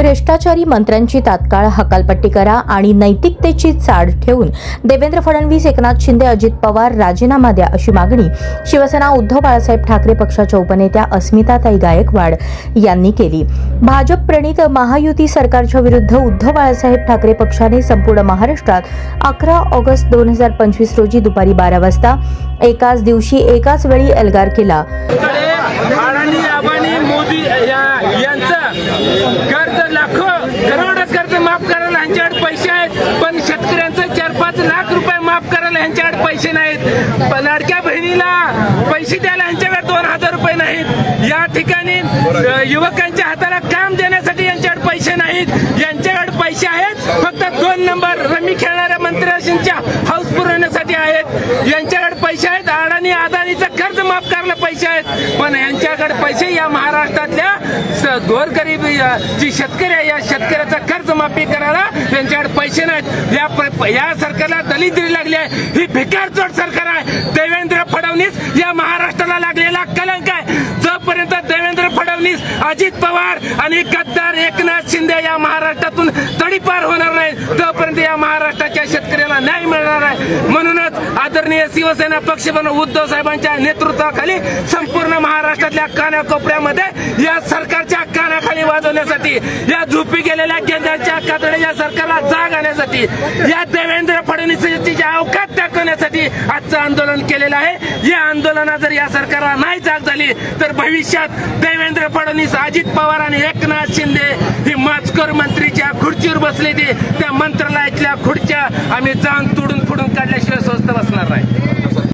भ्रष्टाचारी मंत्र्यांची तात्काळ हकालपट्टी करा आणि नैतिकतेची चाड ठेवून देवेंद्र फडणवीस, एकनाथ शिंदे, अजित पवार राजीनामा द्या अशी मागणी शिवसेना उद्धव बाळासाहेब ठाकरे पक्षाच्या उपनेत्या अस्मिताताई गायकवाड यांनी केली। भाजप प्रणित महायुती सरकारच्या विरुद्ध उद्धव बाळासाहेब ठाकरे पक्षाने संपूर्ण महाराष्ट्रात 11 ऑगस्ट 2025 रोजी दुपारी 12 वाजता एकाच दिवशी एकाच वेळी एल्गार केला। मोदी यांचं कर्ज लाखो करोड कर्ज माफ करायला यांच्याकडे पैसे आहेत, पण शेतकऱ्यांचं 4-5 लाख रुपये माफ करायला यांच्याकडे पैसे नाहीत। लाडक्या बहिणीला पैसे द्यायला यांच्याकडे 2000 रुपये नाहीत। या ठिकाणी युवकांच्या हाताला काम देण्यासाठी यांच्याकडे पैसे नाहीत। यांच्याकडे पैसे आहेत फक्त 2 नंबर रमी खेळणाऱ्या मंत्र्यांच्या हाऊस पुरवण्यासाठी आहेत। यांच्याकडे पैसे आहेत, अदानीचं कर्ज माफ करायला पैसे आहेत, पण यांच्याकडे पैसे या महाराष्ट्रातल्या गोरगरीब जी शेतकरी आहे या शेतकऱ्याचा कर्ज माफी करायला यांच्याकडे पैसे नाहीत। या सरकारला दलिंद्री लागली आहे। ही भिकारचोट सरकार आहे। देवेंद्र फडणवीस या महाराष्ट्राला लागलेला कलंक आहे। जोपर्यंत देवेंद्र फडणवीस, अजित पवार आणि गद्दार एकनाथ शिंदे या महाराष्ट्रातून तडीपार होणार नाही तोपर्यंत या महाराष्ट्राच्या शेतकऱ्याला न्याय मिळणार आहे। म्हणूनच आदरणीय शिवसेना पक्ष उद्धव साहेबांच्या नेतृत्वाखाली संपूर्ण महाराष्ट्रातल्या कानाकोपऱ्यामध्ये या सरकारच्या कानाखाली वाजवण्यासाठी, या झोपी गेलेल्या केंद्राच्या कातड्याच्या सरकारला जाग आणण्यासाठी, या देवेंद्र फडणवीसांची अवकात दाखवण्यासाठी आजचं आंदोलन केलेलं आहे। या आंदोलनात जर या सरकारला नाही जाग झाली तर भविष्यात देवेंद्र फडणवीस, अजित पवार आणि एकनाथ शिंदे ही माचकर मंत्रीच्या खुर्चीवर बसले, त्या मंत्रालयातल्या खुर्च्या आम्ही जाऊन तोडून फोडून